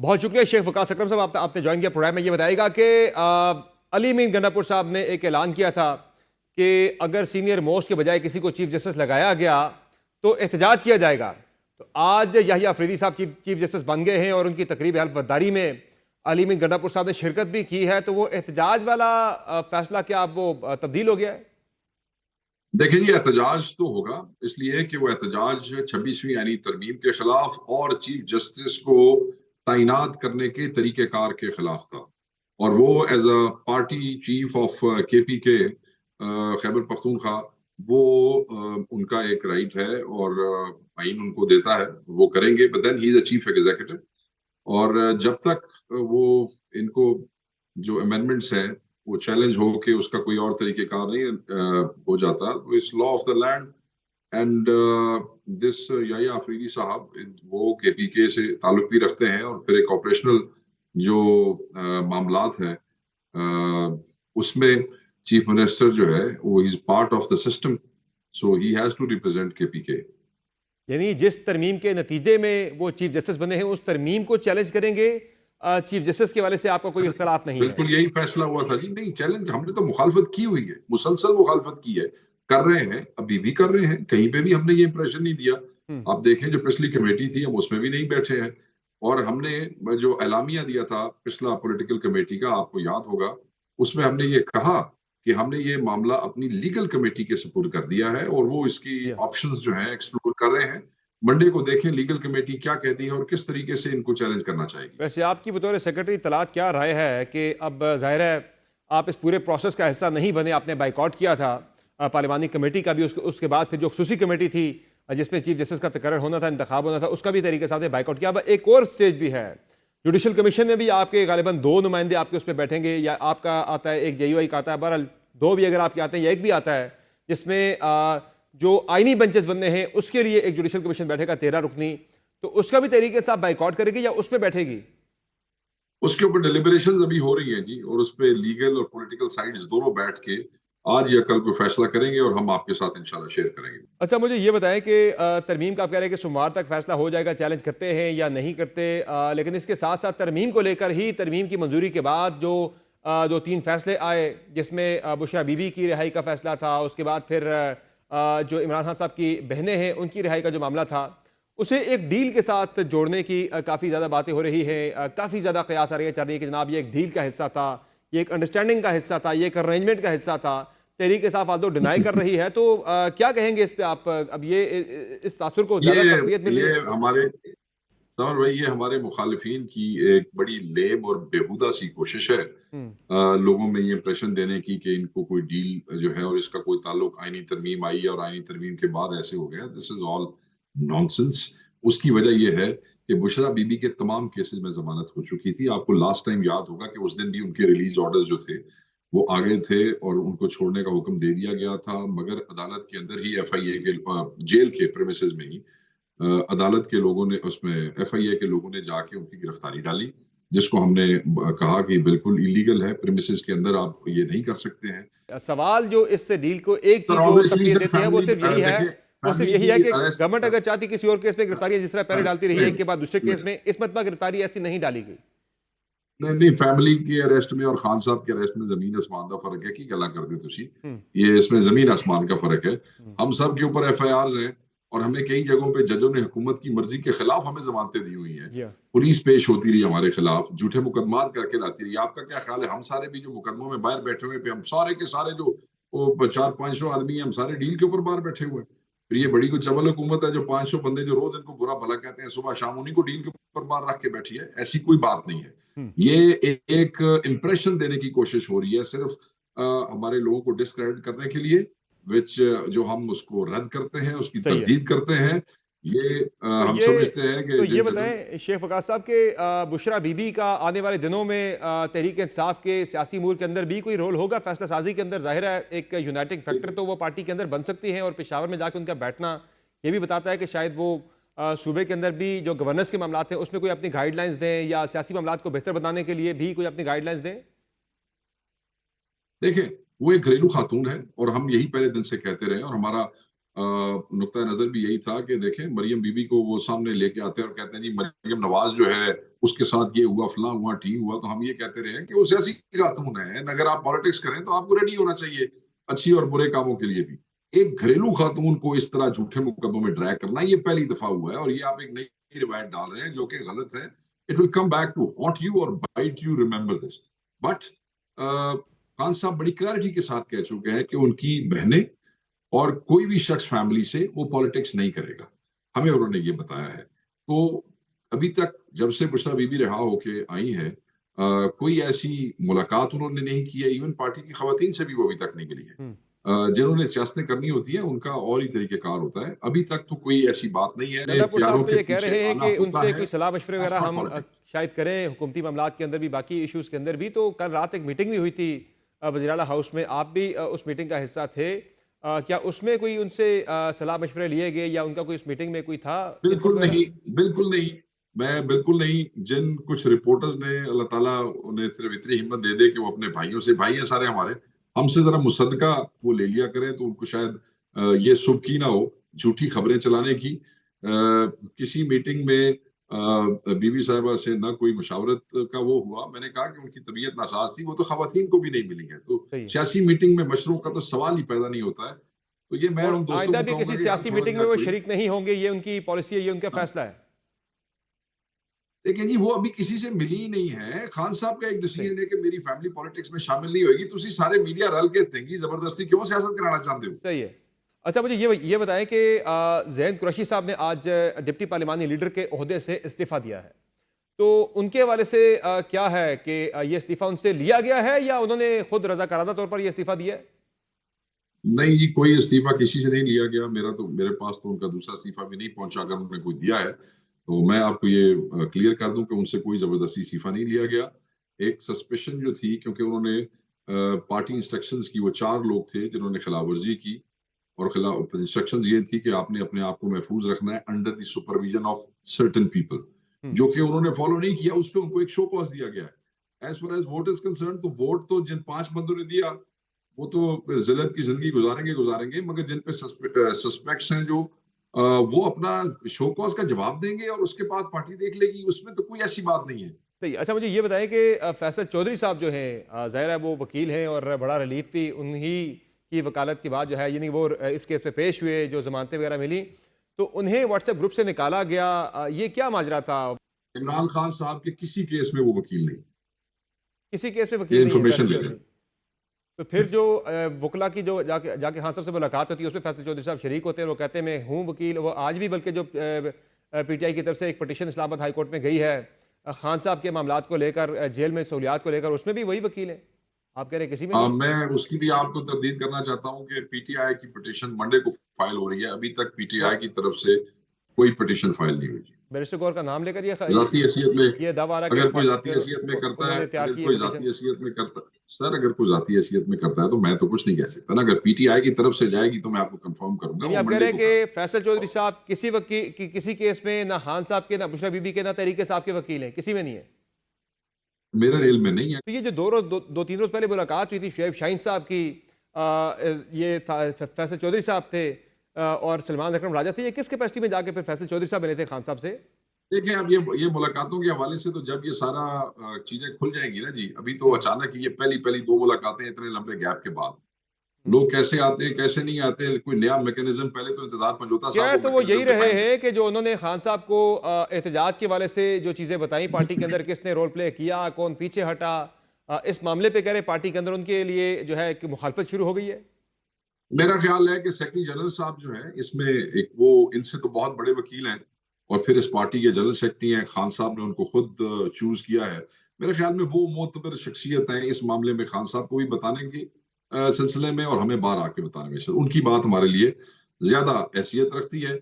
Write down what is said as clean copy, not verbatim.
بہت شکریہ شیخ وقاص اکرم صاحب، آپ نے جوائن کیا پروگرام میں۔ یہ بتائے گا کہ علی امین گنڈا صاحب نے ایک اعلان کیا تھا کہ اگر سینئر موسٹ کے بجائے کسی کو چیف جسٹس لگایا گیا تو احتجاج کیا جائے گا۔ تو آج یحییٰ آفریدی صاحب چیف جسٹس بن گئے ہیں اور ان کی تقریب حلف برداری میں علی امین گنڈا صاحب نے شرکت بھی کی ہے، تو وہ احتجاج والا فیصلہ کیا اب وہ تبدیل ہو گیا ہے؟ دیکھیں یہ احتجاج تو ہوگا، اس لیے کہ وہ احتجاج 26ویں آئینی ترمیم کے خلاف اور چیف جسٹس کو تعینات کرنے کے طریقہ کار کے خلاف تھا، اور وہ as a party chief of کے پی کے خیبر پختونخوا، وہ ان کا ایک رائٹ ہے اور آئین ان کو دیتا ہے، وہ کریں گے، but then he is a chief executive, اور جب تک وہ ان کو جو امینڈمنٹس ہیں وہ چیلنج ہو کہ اس کا کوئی اور طریقہ کار نہیں ہو جاتا، تو اس law of the land and this Yahya Afridi صاحب وہ کے پی کے سے تعلق بھی رکھتے ہیں، اور پھر ایک آپریشنل جو معاملات ہیں اس میں چیف منسٹر جو ہے وہ is part of the system, so he has to represent K P کے۔ یعنی جس ترمیم کے نتیجے میں وہ چیف جسٹس بنے ہیں اس ترمیم کو چیلنج کریں گے، چیف جسٹس کے حوالے سے آپ کا کوئی اختلاف نہیں ہے؟ بالکل یہی فیصلہ ہوا تھا جی، نہیں چیلنج، ہم نے تو مخالفت کی ہوئی ہے، مسلسل مخالفت کی ہے، کر رہے ہیں، ابھی بھی کر رہے ہیں، کہیں پہ بھی ہم نے یہ امپریشن نہیں دیا۔ آپ دیکھیں جو پچھلی کمیٹی تھی ہم اس میں بھی نہیں بیٹھے ہیں، اور ہم نے جو اعلامیہ دیا تھا پچھلا پولیٹیکل کمیٹی کا، آپ کو یاد ہوگا، اس میں ہم نے یہ کہا کہ ہم نے یہ معاملہ اپنی لیگل کمیٹی کے سپورٹ کر دیا ہے، اور وہ اس کی آپشنز جو ہیں ایکسپلور کر رہے ہیں۔ منڈے کو دیکھیں لیگل کمیٹی کیا کہتی ہے اور کس طریقے سے ان کو چیلنج کرنا چاہے گی۔ ویسے آپ کی بطور سیکرٹری اطلاعات کیا رائے ہے کہ اب ظاہر ہے آپ اس پورے پروسیس کا حصہ نہیں بنے، آپ نے بائیکاٹ کیا تھا پارلیمانی کمیٹی کا بھی، اس کے بعد پھر جو خصوصی کمیٹی تھی جس میں چیف جسٹس کا تقرر ہونا تھا، انتخاب ہونا تھا، اس کا بھی طریقے سے آپ نے بائیکاٹ کیا۔ اب ایک اور سٹیج بھی ہے، جوڈیشل کمیشن میں بھی آپ کے غالباً 2 نمائندے آپ کے اس پہ بیٹھیں گے، یا آپ کا آتا ہے ایک جے یو آئی کا آتا ہے، بہرحال 2 بھی اگر آپ کے آتے ہیں یا ایک بھی آتا ہے، جس میں جو آئینی بنچز بننے ہیں اس کے لیے ایک جوڈیشل کمیشن بیٹھے گا 13 رکنی، تو اس کا بھی طریقے سے آپ بائیکاٹ کریں گے یا اس پہ بیٹھے گی؟ اس کے اوپر ڈیلیبریشنز ابھی ہو رہی ہیں جی، اور اس پہ لیگل اور پولیٹیکل سائیڈز دونوں بیٹھ کے آج یا کل کو فیصلہ کریں گے، اور ہم آپ کے ساتھ انشاءاللہ شیئر کریں گے۔ اچھا مجھے یہ بتائیں کہ ترمیم کا آپ کہہ رہے ہیں کہ سوموار تک فیصلہ ہو جائے گا، چیلنج کرتے ہیں یا نہیں کرتے، لیکن اس کے ساتھ ساتھ ترمیم کو لے کر ہی، ترمیم کی منظوری کے بعد جو 2-3 فیصلے آئے، جس میں بشریٰ بی بی کی رہائی کا فیصلہ تھا، اس کے بعد پھر جو عمران خان صاحب کی بہنیں ہیں ان کی رہائی کا جو معاملہ تھا، اسے ایک ڈیل کے ساتھ جوڑنے کی کافی زیادہ باتیں ہو رہی ہیں، کافی زیادہ قیاس آ رہی ہے چل رہی ہے کہ جناب یہ ایک ڈیل کا حصہ تھا، یہ ایک انڈرسٹینڈنگ کا حصہ تھا، یہ ایک ارینجمنٹ کا حصہ تھا۔ تحریک انصاف آلدو ڈینائی کر رہی ہے، تو کیا کہیں گے اس پہ آپ؟ اب یہ اس تاثر کو زیادہ تقویت مل رہی ہے؟ یہ ہمارے سمر بھائی، یہ ہمارے مخالفین کی ایک بڑی لیم اور بیہودہ سی کوشش ہے لوگوں میں یہ امپریشن دینے کی کہ ان کو کوئی ڈیل جو ہے اور اس کا کوئی تعلق آئینی ترمیم آئی اور آئینی ترمیم کے بعد ایسے ہو گیا۔ دس از آل نانسنس۔ اس کی وجہ یہ ہے کہ بشریٰ بی بی کے تمام کیسز میں ضمانت ہو چکی تھی۔ آپ کو لاسٹ ٹائم یاد ہوگا کہ اس دن بھی ان کے ریلیز آرڈرز جو تھے وہ آگے تھے اور ان کو چھوڑنے کا حکم دے دیا گیا تھا، مگر عدالت کے اندر ہی ایف آئی اے کے جیل کے پریمیسز میں ہی عدالت کے لوگوں نے، اس میں ایف آئی اے کے لوگوں نے جا کے ان کی گرفتاری ڈالی، جس کو ہم نے کہا کہ بالکل ایلیگل ہے، پریمیسز کے اندر آپ یہ نہیں کر سکتے ہیں۔ سوال جو اس سے ڈیل کو ایک چیز جو تقویت دیتی ہے وہ صرف یہی ہے، کہ گورنمنٹ اگر چاہتی کسی اور کیس میں گرفتاری جس طرح پہلے ڈالتی رہی ہے ایک کے بعد دوسرے کیس میں، اس مرتبہ گرفتاری ایسی نہیں ڈالی گئی۔ نہیں، فیملی کے اریسٹ میں اور خان صاحب کے اریسٹ میں زمین آسمان کا فرق ہے، کی گلا کر دے تسی، یہ اس میں زمین آسمان کا فرق ہے۔ ہم سب کے اوپر ایف آئی آرز ہیں، اور ہمیں کئی جگہوں پہ ججوں نے حکومت کی مرضی کے خلاف ہمیں ضمانتیں دی ہوئی ہیں، پولیس پیش ہوتی رہی ہمارے خلاف، جھوٹے مقدمات کر کے لاتی رہی۔ آپ کا کیا خیال ہے ہم سارے بھی جو مقدموں میں باہر بیٹھے ہوئے پہ، ہم سارے کے سارے جو 400-500 آدمی ہیں، ہم سارے ڈیل کے اوپر باہر بیٹھے ہوئے ہیں؟ پھر یہ بڑی کوئی چبل حکومت ہے جو 500 بندے جو روز ان کو برا بھلا کہتے ہیں صبح شام، انہیں کو ڈیل کے اوپر باہر رکھ کے بیٹھی ہے؟ ایسی کوئی بات نہیں ہے۔ یہ ایک امپریشن دینے کی کوشش ہو رہی ہے صرف ہمارے لوگوں کو ڈسکریڈٹ کرنے کے لیے، جو ہم اس کو رد کرتے ہیں، اس کی تردید کرتے ہیں۔ یہ ہم سمجھتے ہیں کہ تو یہ بتائیں شیخ وقاص صاحب کہ بشریٰ بی بی کا آنے والے دنوں میں تحریک انصاف کے سیاسی امور کے اندر بھی کوئی رول ہوگا؟ فیصلہ سازی کے اندر ظاہر ہے ایک یونائٹنگ فیکٹر تو وہ پارٹی کے اندر بن سکتی ہیں، اور پشاور میں جا کے ان کا بیٹھنا یہ بھی بتاتا ہے کہ شاید وہ صوبے کے اندر بھی جو گورننس کے معاملات ہیں اس میں کوئی اپنی گائیڈ لائنز دیں، یا سیاسی معاملات کو بہتر بنانے کے لیے بھی کوئی اپنی گائیڈ لائنز دیں۔ دیکھیں وہ ایک گھریلو خاتون ہے، اور ہم یہی پہلے دن سے کہتے رہے، اور ہمارا نقطہ نظر بھی یہی تھا کہ دیکھیں مریم بی بی کو وہ سامنے لے کے آتے ہیں اور کہتے ہیں جی مریم نواز جو ہے اس کے ساتھ یہ ہوا، فلاں ہوا، ٹھیک ہوا، تو ہم یہ کہتے رہے کہ وہ سیاسی خاتون ہے، اگر آپ پالیٹکس کریں تو آپ کو ریڈی ہونا چاہیے اچھی اور برے کاموں کے لیے بھی. ایک گھریلو خاتون کو اس طرح جھوٹے مقدموں میں ڈریگ کرنا یہ پہلی دفعہ ہوا ہے، اور یہ آپ ایک نئی روایت ڈال رہے ہیں جو کہ غلط ہے. It will come back to haunt you or bite you, remember this. But Khan صاحب بڑی کلیئرٹی کے ساتھ کہہ چکے ہیں کہ ان کی بہنیں اور کوئی بھی شخص فیملی سے وہ پالیٹکس نہیں کرے گا. ہمیں انہوں نے یہ بتایا ہے. تو ابھی تک جب سے بشرا بی بی رہا ہو کے آئی ہے کوئی ایسی ملاقات انہوں نے نہیں کی ہے. ایون پارٹی کی خواتین سے بھی وہ ابھی تک نہیں ملی ہے. جنہوں نے سیاستیں کرنی ہوتی ہیں ان کا اور ہی طریقہ کار ہوتا ہے. ابھی تک تو کوئی ایسی بات نہیں ہے. نندا پور پیاروں صاحب تو کے یہ کہہ پیچھے رہے ہیں آنا کہ ان ہوتا سے ہے. کوئی صلاح مشورے That's وغیرہ not ہم politics. شاید کریں حکومتی معاملات کے اندر بھی، باقی ایشوز کے اندر بھی. تو کل رات ایک میٹنگ بھی ہوئی تھی وزیراعلیٰ ہاؤس میں، آپ بھی اس میٹنگ کا حصہ تھے. کیا اس میں کوئی ان سے صلاح مشورے لیے گئے یا ان کا کوئی اس میٹنگ میں کوئی تھا؟ بالکل نہیں، بالکل نہیں. میں بالکل نہیں. جن کچھ رپورٹرز نے، اللہ تعالیٰ انہیں صرف اتنی ہمت دے دے کہ وہ اپنے بھائیوں سے، بھائی ہیں سارے ہمارے، ہم سے ذرا مصدقہ وہ لے لیا کریں تو ان کو شاید یہ سبکی نہ ہو جھوٹی خبریں چلانے کی. کسی میٹنگ میں بی بی صاحبہ سے نہ کوئی مشاورت کا وہ ہوا. میں نے کہا کہ ان کی طبیعت ناساز تھی، وہ تو خواتین کو بھی نہیں ملی ہے. تو صحیح ہے. سیاسی میٹنگ میں مشوروں کا تو سوال ہی پیدا نہیں ہوتا ہے. تو یہ میں اور ان دوستوں آئندہ کو بھی کہوں کسی گا کہ یار سیاسی تھوڑا میٹنگ جا میں وہ کوئی، شریک نہیں ہوں گے، یہ ان کی پالیسی ہے، یہ ان کا فیصلہ ہے. لیکن جی وہ ابھی کسی سے ملی ہی نہیں ہے. خان صاحب کا ایک صحیح ڈیسیجن ہے کہ میری فیملی پالیٹکس میں شامل نہیں ہوئے گی. تو اسی سارے میڈیا رل کے تنگی زبردستی کیوں سیاست کرانا چاہتے ہو؟ صحیح ہے. اچھا مجھے یہ بتائیں کہ زین قریشی صاحب نے آج ڈپٹی پارلیمانی لیڈر کے عہدے سے استعفیٰ دیا ہے، تو ان کے حوالے سے کیا ہے کہ یہ استعفیٰ ان سے لیا گیا ہے یا انہوں نے خود رضاکارانہ طور پر یہ استعفیٰ دیا ہے؟ نہیں جی، کوئی استعفیٰ کسی سے نہیں لیا گیا. میرے پاس تو ان کا دوسرا استعفیٰ بھی نہیں پہنچا. اگر انہوں نے کوئی دیا ہے تو میں آپ کو یہ کلیئر کر دوں کہ ان سے کوئی زبردستی استعفیٰ نہیں لیا گیا. ایک سسپیشن جو تھی، کیونکہ انہوں نے پارٹی انسٹرکشنز کی، وہ 4 لوگ تھے جنہوں نے خلاف ورزی کی، اور خلاف انسٹرکشنز یہ تھی کہ آپ نے اپنے آپ کو محفوظ رکھنا ہے under the supervision of certain people, جو کہ انہوں نے فالو نہیں کیا. اس پہ ان کو ایک شو کاز دیا گیا ہے. As far as vote is concern, تو ووٹ تو جن 5 بندوں نے دیا وہ تو ذلت کی زندگی گزاریں گے، مگر جن پہ سسپیکٹس ہیں جو وہ اپنا شو کاز کا جواب دیں گے اور اس کے بعد پارٹی دیکھ لے گی. اس میں تو کوئی ایسی بات نہیں ہے. صحیح. اچھا مجھے یہ بتائیں کہ فیصل چودھری صاحب جو ہیں، ظاہر ہے وہ وکیل ہیں اور بڑا ریلیف بھی انہی کی وکالت کے بعد جو ہے، یعنی وہ اس کیس پہ پیش ہوئے، جو ضمانتیں وغیرہ ملی تو انہیں واٹس ایپ گروپ سے نکالا گیا. یہ کیا ماجرا تھا؟ عمران خان صاحب کے کسی کیس میں وہ وکیل نہیں. کسی کیس میں یہ وکیل نہیں ہے انفارمیشن فیصل لے چودھری. لیں. تو پھر جو وکلا کی جو جا کے خان صاحب سے ملاقات ہوتی ہے اس میں فیصل چودھری صاحب شریک ہوتے ہیں. وہ کہتے ہیں میں ہوں وکیل. وہ آج بھی بلکہ جو پی ٹی آئی کی طرف سے ایک پٹیشن اسلام آباد ہائی کورٹ میں گئی ہے خان صاحب کے معاملات کو لے کر، جیل میں سہولیات کو لے کر، اس میں بھی وہی وکیل ہیں. آپ کہہ رہے ہیں کسی میں نہیں؟ میں اس کی بھی آپ کو تردید کرنا چاہتا ہوں کہ پی ٹی آئی کی پٹیشن منڈے کو فائل ہو رہی ہے. ابھی تک پی ٹی آئی کی طرف سے کوئی پٹیشن فائل نہیں ہوئی. بیرسٹر گور کا نام لے کر ذاتی حیثیت میں یہ دعویٰ آ رہا اگر کوئی کہ ذاتی حیثیت میں کرتا انہوں ہے، نے تیار اگر کی ہے کوئی پٹیشن. ذاتی حیثیت میں کرتا سر اگر کوئی ذاتی حیثیت میں کرتا ہے تو میں تو کچھ نہیں کہہ سکتا نا. اگر پی ٹی آئی کی طرف سے جائے گی تو میں آپ کو کنفرم کروں گا. یعنی وہ آپ کہہ منڈے رہے ہیں کو کہ فیصل چودھری صاحب کسی کیس میں نہ خان صاحب کے، نہ بشرا بی بی کے، نہ تحریک صاحب کے وکیل ہیں، کسی میں نہیں ہے. میرے علم میں نہیں ہے. تو یہ جو دو تین روز پہلے ملاقات ہوئی تھی شعیب شاہین صاحب کی، یہ فیصل چودھری صاحب تھے اور سلمان اکرم راجہ تھے، یہ کس کیپیسٹی میں جا کے پھر فیصل چودھری صاحب ملے تھے خان صاحب سے؟ دیکھیں اب یہ ملاقاتوں کے حوالے سے تو جب یہ سارا چیزیں کھل جائیں گی نا جی. ابھی تو اچانک یہ پہلی 2 ملاقاتیں اتنے لمبے گیپ کے بعد. لوگ کیسے آتے ہیں کیسے نہیں آتے، کوئی نیا میکینزم. پہلے تو انتظار پنجوتا کیا صاحب تو وہ یہی رہے ہیں کہ جو انہوں نے خان صاحب کو احتجاج کے والے سے جو چیزیں بتائیں پارٹی کے اندر، کس نے رول پلے کیا، کون پیچھے ہٹا، اس معاملے پہ کہہ رہے پارٹی کے اندر ان کے لیے جو ہے کہ مخالفت شروع ہو گئی ہے؟ میرا خیال ہے کہ سیکرٹری جنرل صاحب جو ہیں اس میں ایک وہ ان سے تو بہت بڑے وکیل ہیں، اور پھر اس پارٹی کے جنرل سیکرٹری ہیں. خان صاحب نے ان کو خود چوز کیا ہے. میرے خیال میں وہ معتبر شخصیت ہیں اس معاملے میں. خان صاحب کو بھی بتانے کے سلسلے میں اور ہمیں باہر آ کے بتانے میں ان کی بات ہمارے لیے زیادہ حیثیت رکھتی ہے.